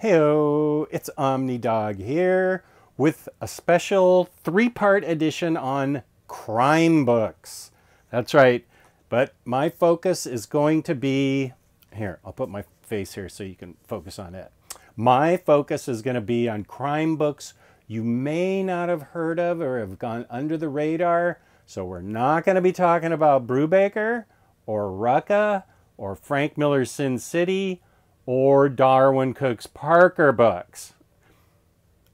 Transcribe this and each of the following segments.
Heyo, it's Omnidog here with a special 3-part edition on crime books. That's right, but my focus is going to be, here, I'll put my face here so you can focus on it. My focus is going to be on crime books you may not have heard of or have gone under the radar. So we're not going to be talking about Brubaker or Rucka or Frank Miller's Sin City or Darwin Cook's Parker books.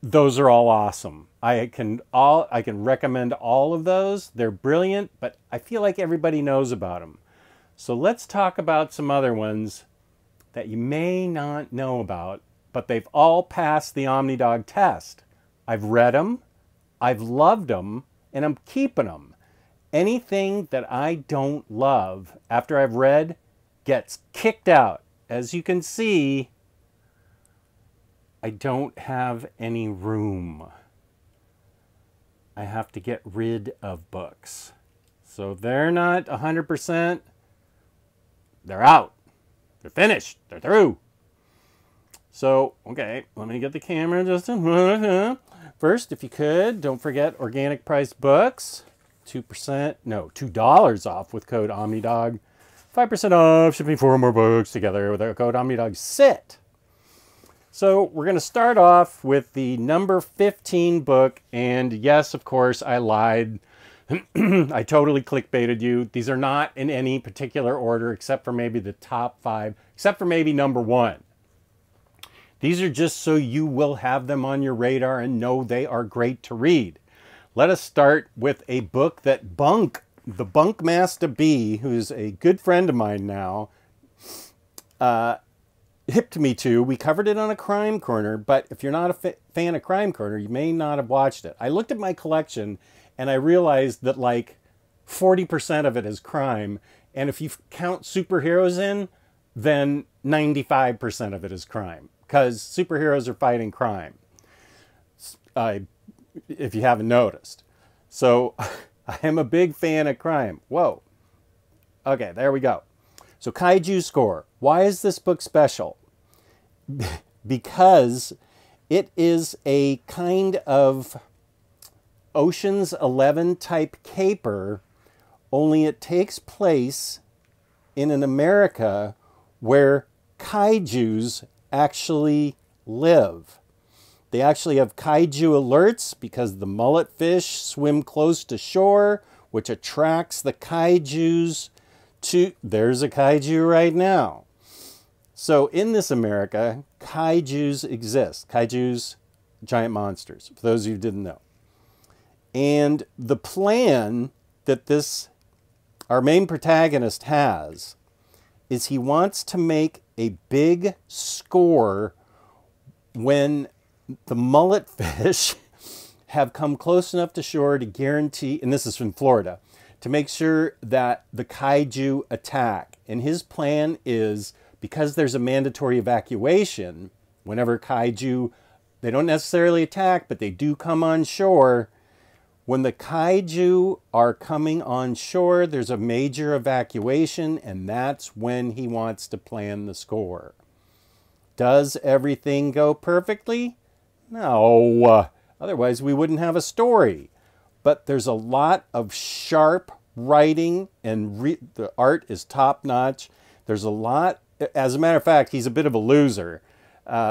Those are all awesome. I can recommend all of those. They're brilliant, but I feel like everybody knows about them. So let's talk about some other ones that you may not know about, but they've all passed the Omnidog test. I've read them, I've loved them, and I'm keeping them. Anything that I don't love after I've read gets kicked out. As you can see, I don't have any room. I have to get rid of books. So they're not 100%. They're out. They're finished. They're through. So, okay, let me get the camera just a minute. First, if you could, don't forget organic price books. $2 off with code Omnidog. 5% off shipping 4 more books together with our code Omnidog. Sit. So we're going to start off with the number 15 book. And yes, of course, I lied. I totally clickbaited you. These are not in any particular order except for maybe the top 5, except for maybe number 1. These are just so you will have them on your radar and know they are great to read. Let us start with a book that the Bunkmaster B, who's a good friend of mine now, hipped me to. We covered it on a Crime Corner, but if you're not a fan of Crime Corner, you may not have watched it. I looked at my collection and I realized that like 40% of it is crime. And if you count superheroes in, then 95% of it is crime. Because superheroes are fighting crime, if you haven't noticed. So I am a big fan of crime. Whoa. Okay, there we go. So Kaiju Score. Why is this book special? Because it is a kind of Ocean's 11 type caper, only it takes place in an America where kaijus actually live. They actually have kaiju alerts because the mullet fish swim close to shore, which attracts the kaijus to... There's a kaiju right now. So in this America, kaijus exist. Kaijus, giant monsters, for those of you who didn't know. And the plan that our main protagonist has is he wants to make a big score when the mullet fish have come close enough to shore to guarantee, and this is from Florida, to make sure that the kaiju attack. And his plan is, because there's a mandatory evacuation, whenever kaiju, they don't necessarily attack, but they do come on shore. When the kaiju are coming on shore, there's a major evacuation, and that's when he wants to plan the score. Does everything go perfectly? No. Otherwise, we wouldn't have a story. But there's a lot of sharp writing, and the art is top-notch. There's a lot. As a matter of fact, he's a bit of a loser.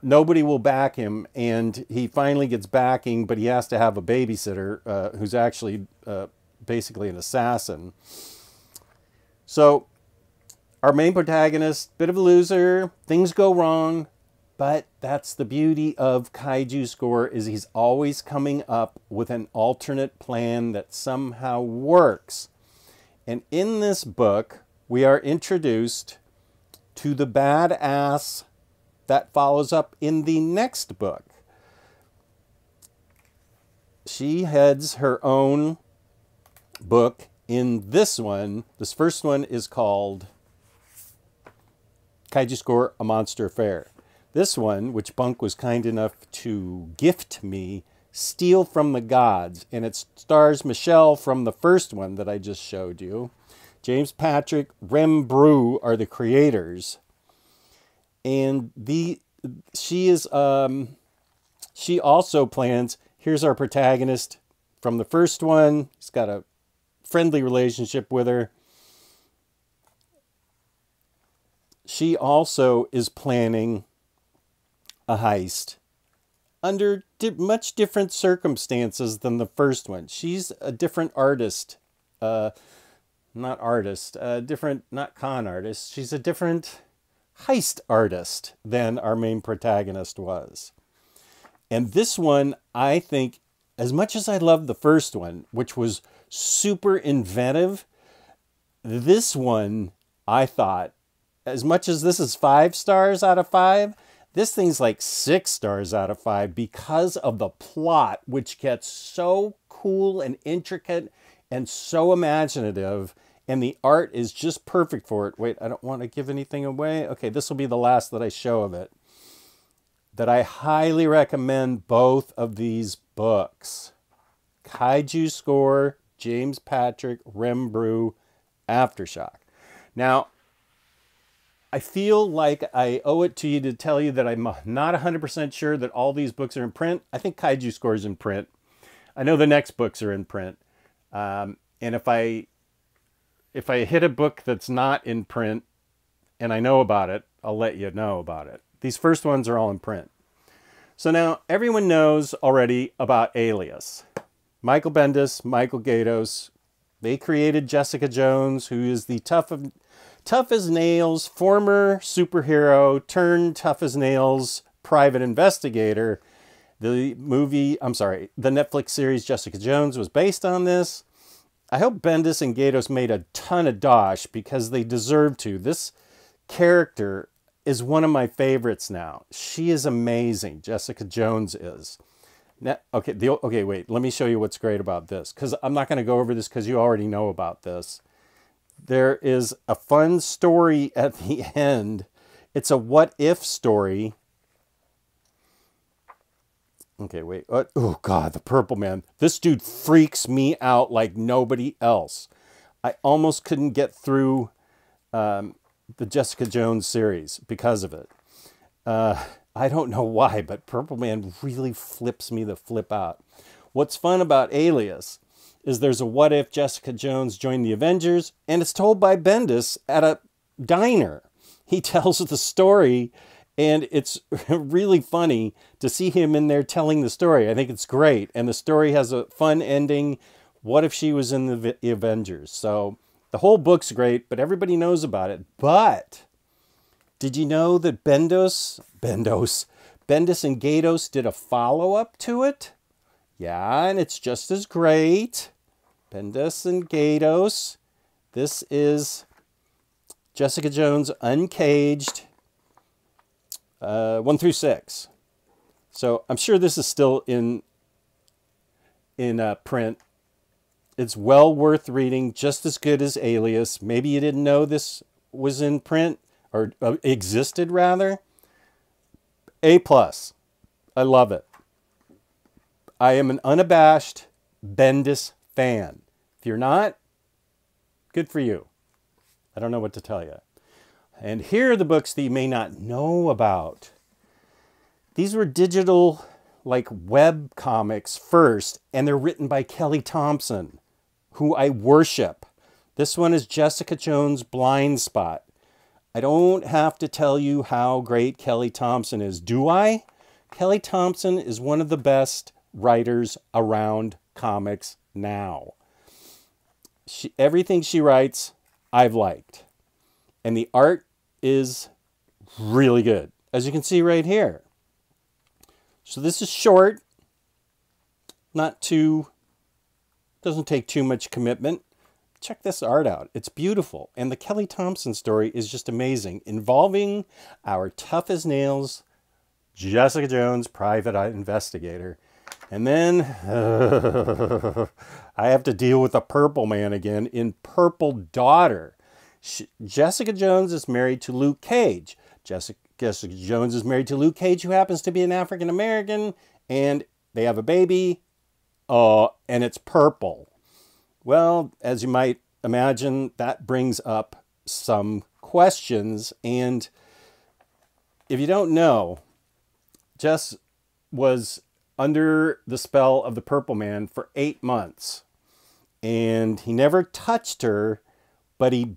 Nobody will back him, and he finally gets backing, but he has to have a babysitter who's actually basically an assassin. So our main protagonist, bit of a loser, things go wrong, but that's the beauty of Kaiju Score, is he's always coming up with an alternate plan that somehow works. And in this book, we are introduced to the badass that follows up in the next book. She heads her own book in this one. This first one is called Kaiju Score, A Monster Affair. This one, which Bunk was kind enough to gift me, Steal from the Gods, and it stars Michelle from the first one that I just showed you. James Patrick, Rem Brew are the creators. And she is, she also plans, here's our protagonist from the first one. He's got a friendly relationship with her. She also is planning a heist under much different circumstances than the first one. She's a different artist. Not artist. Different, not con artist. She's a different heist artist than our main protagonist was. And this one, I think, as much as I love the first one, which was super inventive, this one, I thought, as much as this is 5 stars out of 5, this thing's like 6 stars out of 5 because of the plot, which gets so cool and intricate and so imaginative. And the art is just perfect for it. Wait, I don't want to give anything away. Okay, this will be the last that I show of it. That I highly recommend both of these books. Kaiju Score, James Patrick, Rembrew, Aftershock. Now, I feel like I owe it to you to tell you that I'm not 100% sure that all these books are in print. I think Kaiju Score is in print. I know the next books are in print. And if I hit a book that's not in print and I know about it, I'll let you know about it. These first ones are all in print. So now everyone knows already about Alias. Michael Bendis, Michael Gaydos, they created Jessica Jones, who is the tough as nails former superhero turned tough as nails private investigator. The Netflix series Jessica Jones was based on this. I hope Bendis and Gaydos made a ton of dosh because they deserve to. This character is one of my favorites now. She is amazing. Jessica Jones is. Now, okay, wait. Let me show you what's great about this, because I'm not going to go over this because you already know about this. There is a fun story at the end. It's a what if story. Okay, wait. Oh, God, the Purple Man. This dude freaks me out like nobody else. I almost couldn't get through the Jessica Jones series because of it. I don't know why, but Purple Man really flips me the flip out. What's fun about Alias is there's a what if Jessica Jones joined the Avengers, and it's told by Bendis at a diner. He tells the story, and it's really funny to see him in there telling the story. I think it's great, and the story has a fun ending. What if she was in the Avengers? So the whole book's great, but everybody knows about it. But did you know that Bendis and Gaydos did a follow-up to it? Yeah, and it's just as great. Bendis and Gaydos. This is Jessica Jones Uncaged, 1 through 6. So I'm sure this is still in print. It's well worth reading, just as good as Alias. Maybe you didn't know this was in print, or existed rather. A+. I love it. I am an unabashed Bendis fan. If you're not, good for you. I don't know what to tell you. And here are the books that you may not know about. These were digital, like web comics first, and they're written by Kelly Thompson, who I worship. This one is Jessica Jones' Blind Spot. I don't have to tell you how great Kelly Thompson is, do I? Kelly Thompson is one of the best writers around comics now. Everything she writes, I've liked. And the art is really good, as you can see right here. So this is short, doesn't take too much commitment. Check this art out. It's beautiful. And the Kelly Thompson story is just amazing, involving our tough as nails Jessica Jones, private investigator. And then I have to deal with the Purple Man again in Purple Daughter. Jessica Jones is married to Luke Cage. Jessica Jones is married to Luke Cage, who happens to be an African American, and they have a baby, and it's purple. Well, as you might imagine, that brings up some questions, and if you don't know, Jess was under the spell of the Purple Man for 8 months. And he never touched her, but he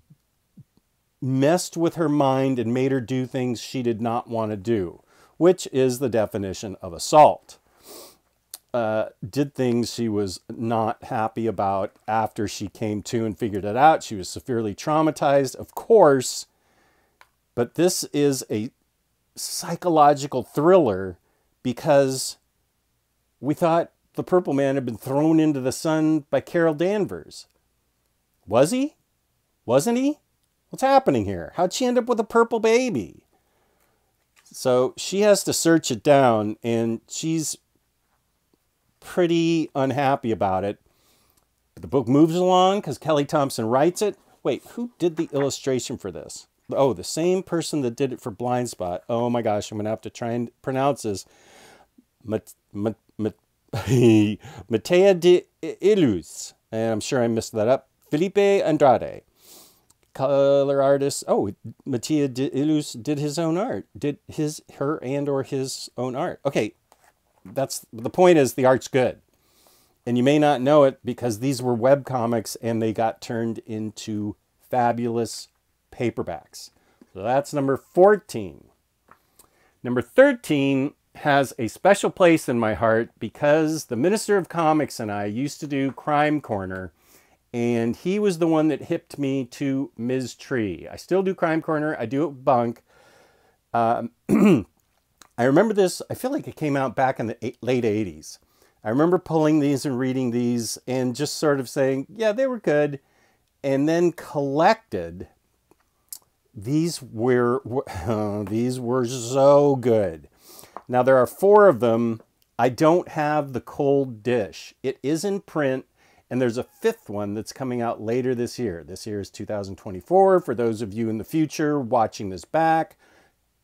messed with her mind and made her do things she did not want to do, which is the definition of assault. Did things she was not happy about after she came to and figured it out. She was severely traumatized, of course, but this is a psychological thriller because we thought the Purple Man had been thrown into the sun by Carol Danvers. Was he? Wasn't he? What's happening here? How'd she end up with a purple baby? So she has to search it down, and she's pretty unhappy about it. But the book moves along because Kelly Thompson writes it. Wait, who did the illustration for this? Oh, the same person that did it for Blind Spot. Oh my gosh, I'm going to have to try and pronounce this. Matea de Ilus. And I'm sure I messed that up. Felipe Andrade. Color artist. Oh, Matea de Ilus did his own art. Did her and or his own art. Okay, that's the point is the art's good. And you may not know it because these were web comics and they got turned into fabulous paperbacks. So that's number 14. Number 13 has a special place in my heart because the Minister of Comics and I used to do Crime Corner, and he was the one that hipped me to Ms. Tree. I still do Crime Corner. I do it with Bunk. I remember this. I feel like it came out back in the late 80s. I remember pulling these and reading these and just sort of saying, yeah, they were good. And then collected. These were so good. Now, there are 4 of them. I don't have the cold dish. It is in print, and there's a 5th one that's coming out later this year. This year is 2024. For those of you in the future watching this back,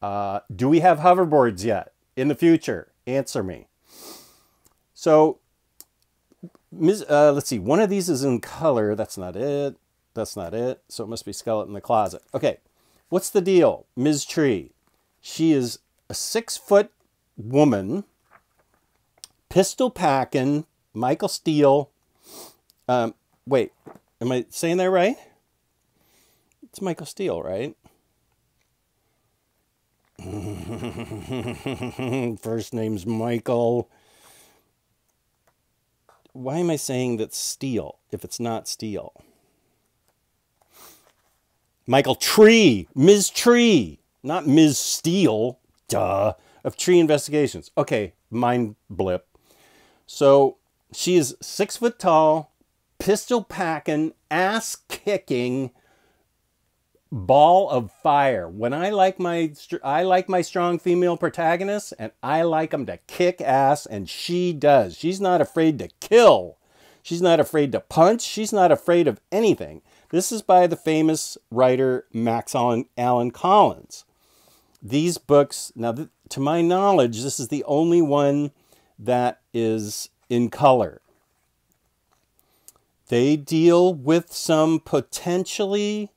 do we have hoverboards yet in the future? Answer me. So, let's see. One of these is in color. That's not it. That's not it. So it must be Skeleton in the Closet. Okay. What's the deal? Ms. Tree. She is a 6-foot woman, pistol packing, Michael Steele. Wait, am I saying that right? It's Michael Steele, right? First name's Michael. Why am I saying that's Steele if it's not Steele? Michael Tree, Ms. Tree, not Ms. Steele, duh, of Tree Investigations. Okay, mind blip. So she is 6 foot tall, pistol packing, ass kicking, ball of fire. When I like my strong female protagonists, and I like them to kick ass, and she does. She's not afraid to kill. She's not afraid to punch. She's not afraid of anything. This is by the famous writer Max Allan Collins. These books, now to my knowledge, this is the only one that is in color. They deal with some potentially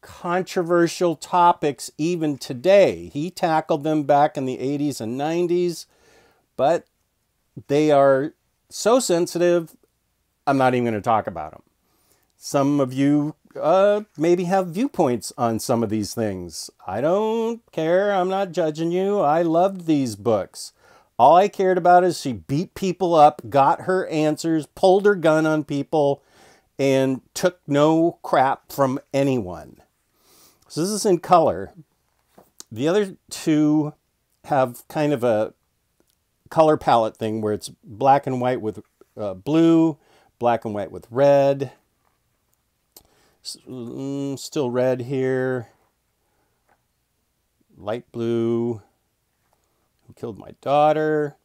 controversial topics even today. He tackled them back in the 80s and 90s, but they are so sensitive, I'm not even going to talk about them. Some of you maybe have viewpoints on some of these things. I don't care. I'm not judging you. I loved these books. All I cared about is she beat people up, got her answers, pulled her gun on people, and took no crap from anyone. So this is in color. The other 2 have kind of a color palette thing where it's black and white with blue, black and white with red. Still red here. Light blue. Who killed my daughter?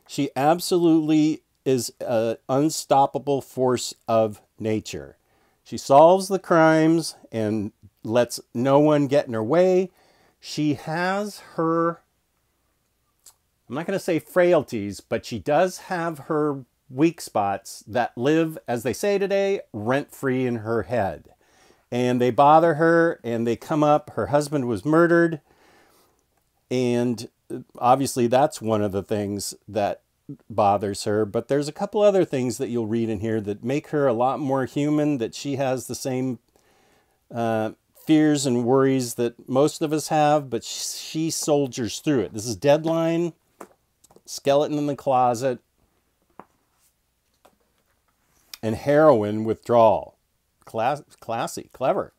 She absolutely is an unstoppable force of nature. She solves the crimes and lets no one get in her way. She has her, I'm not going to say frailties, but she does have her weak spots that live, as they say today, rent-free in her head. And they bother her and they come up. Her husband was murdered. And obviously that's one of the things that bothers her, but there's a couple other things that you'll read in here that make her a lot more human, that she has the same fears and worries that most of us have, but she soldiers through it. This is Deadline, Skeleton in the Closet, and Heroin Withdrawal. Classy, clever.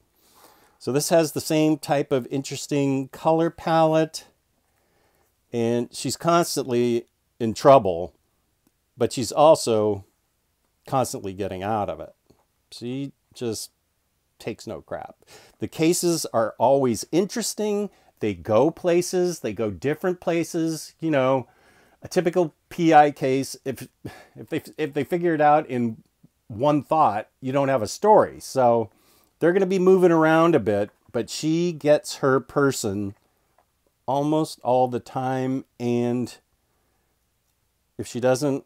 So this has the same type of interesting color palette, and she's constantly in trouble, but she's also constantly getting out of it. She just takes no crap. The cases are always interesting. They go places. They go different places. You know, a typical PI case, if they figure it out in one thought, you don't have a story. So they're going to be moving around a bit, but she gets her person almost all the time. And if she doesn't,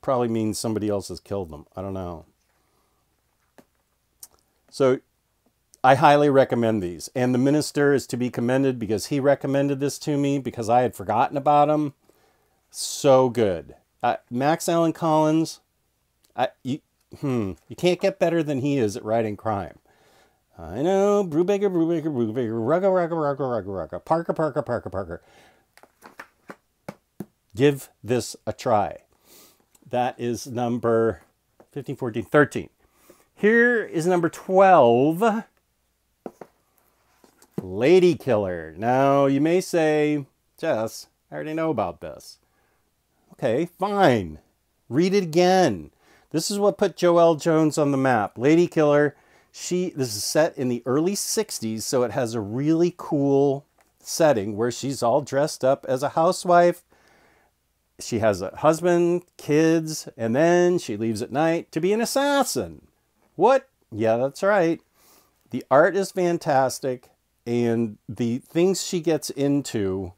probably means somebody else has killed them. I don't know. So I highly recommend these. And the minister is to be commended because he recommended this to me because I had forgotten about him. So good. Max Allan Collins, you can't get better than he is at writing crime. I know, Brubaker, Rugga, Parker. Give this a try. That is number 15, 14, 13. Here is number 12, Lady Killer. Now, you may say, Jess, I already know about this. Okay, fine. Read it again. This is what put Joelle Jones on the map. Lady Killer, this is set in the early 60s, so it has a really cool setting where she's all dressed up as a housewife. She has a husband, kids, and then she leaves at night to be an assassin. What? Yeah, that's right. The art is fantastic, and the things she gets into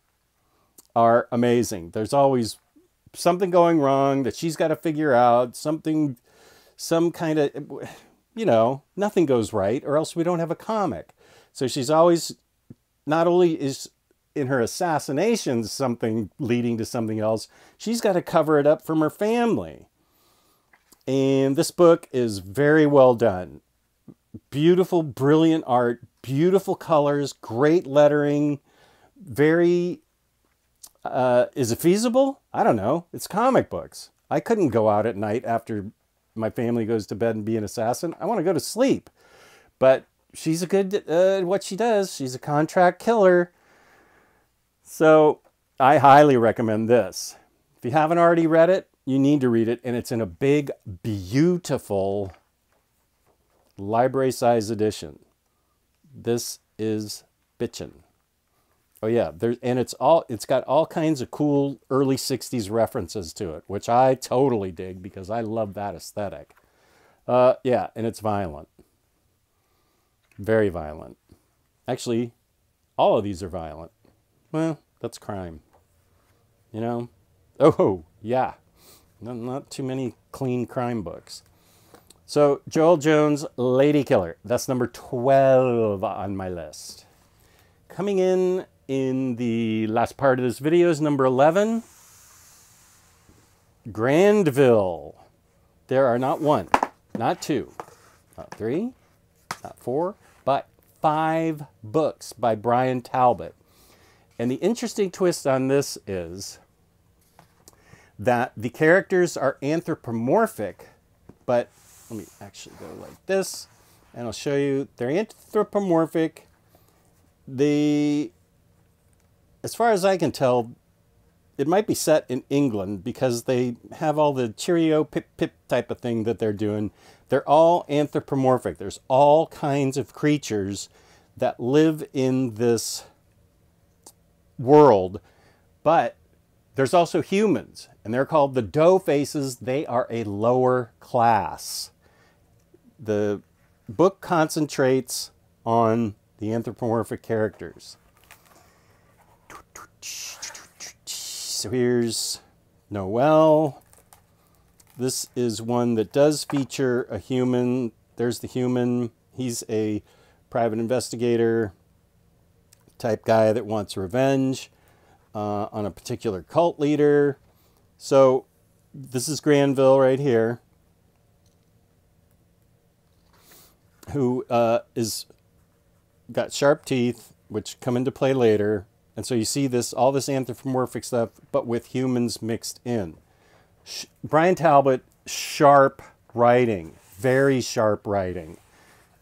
are amazing. There's always something going wrong that she's got to figure out, some kind of, you know, nothing goes right, or else we don't have a comic. So she's always, not only is in her assassinations something leading to something else, she's got to cover it up from her family. And this book is very well done. Beautiful, brilliant art, beautiful colors, great lettering, very, is it feasible? I don't know. It's comic books. I couldn't go out at night after my family goes to bed and be an assassin. I want to go to sleep. But she's a good at what she does. She's a contract killer. So I highly recommend this. If you haven't already read it, you need to read it, and it's in a big, beautiful library-size edition. This is bitchin'. Oh yeah, it's got all kinds of cool early 60s references to it, which I totally dig because I love that aesthetic. Yeah, and it's violent. Very violent. Actually, all of these are violent. Well, that's crime. You know? Oh, yeah. Not too many clean crime books. So, Joelle Jones, Lady Killer. That's number 12 on my list. Coming in the last part of this video is number 11. Grandville. There are not one, not two, not three, not four, but 5 books by Brian Talbot. And the interesting twist on this is that the characters are anthropomorphic, but let me actually go like this, and I'll show you. They're anthropomorphic. As far as I can tell, it might be set in England because they have all the cheerio, pip, pip type of thing that they're doing. They're all anthropomorphic. There's all kinds of creatures that live in this world, but there's also humans, and they're called the dough faces. They are a lower class. The book concentrates on the anthropomorphic characters. So here's Noel. This is one that does feature a human. There's the human. He's a private investigator. type guy that wants revenge on a particular cult leader. So this is Grandville right here, who is got sharp teeth, which come into play later. And so you see this, all this anthropomorphic stuff, but with humans mixed in. Brian Talbot, sharp writing, very sharp writing.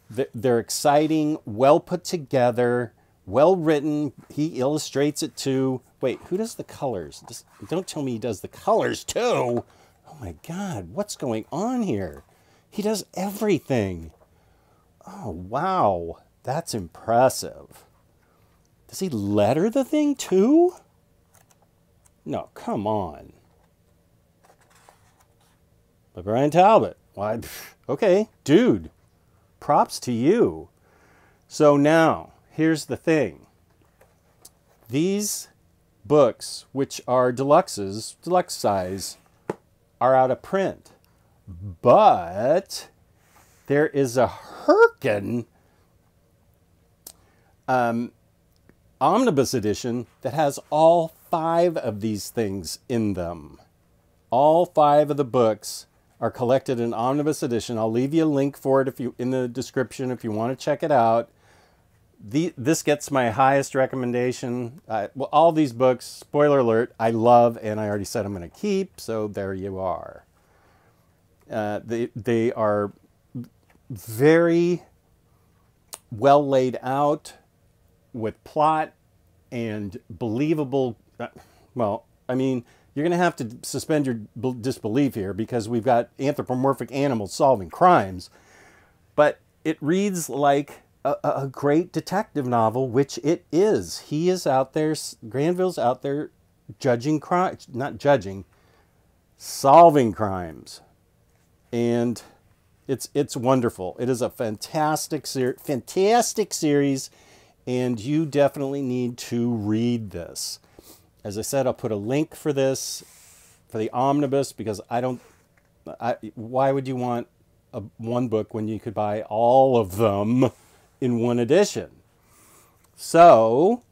They're exciting, well put together, well written. He illustrates it too. Wait, who does the colors? Don't tell me he does the colors too. Oh my God, what's going on here? He does everything. Oh, wow. That's impressive. Does he letter the thing too? No, come on. But Brian Talbot, why? Okay, dude, props to you. So now, here's the thing. These books, which are deluxe size, are out of print. But there is a Herkin omnibus edition that has all 5 of these things in them. All 5 of the books are collected in omnibus edition. I'll leave you a link for it in the description if you want to check it out. This gets my highest recommendation. Well, all these books, spoiler alert, I love, and I already said I'm going to keep, so there you are. They are very well laid out with plot and believable. Well, I mean, you're going to have to suspend your disbelief here because we've got anthropomorphic animals solving crimes, but it reads like a great detective novel, which it is. He is out there, Grandville's out there judging crimes, not judging, solving crimes. And it's wonderful. It is a fantastic series, and you definitely need to read this. As I said, I'll put a link for this, for the omnibus, because why would you want one book when you could buy all of them in one edition? So,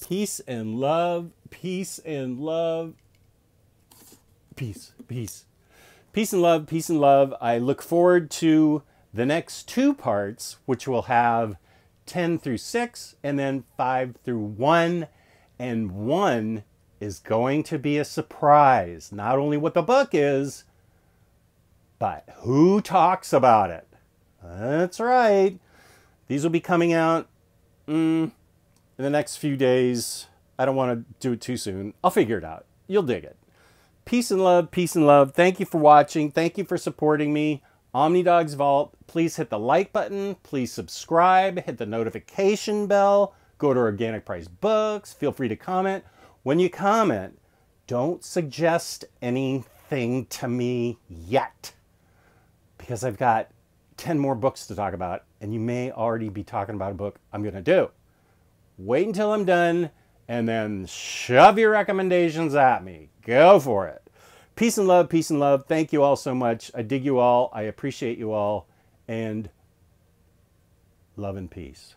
peace and love, peace and love, peace, peace. Peace and love, peace and love. I look forward to the next 2 parts, which will have 10 through 6 and then 5 through 1. And 1 is going to be a surprise. Not only what the book is, but who talks about it. That's right. These will be coming out in the next few days. I don't want to do it too soon. I'll figure it out. You'll dig it. Peace and love, peace and love. Thank you for watching. Thank you for supporting me. Omnidog's Vault. Please hit the like button. Please subscribe. Hit the notification bell. Go to Organic Price Books. Feel free to comment. When you comment, don't suggest anything to me yet, because I've got 10 more books to talk about, and you may already be talking about a book I'm going to do. Wait until I'm done, and then shove your recommendations at me. Go for it. Peace and love, peace and love. Thank you all so much. I dig you all. I appreciate you all. And love and peace.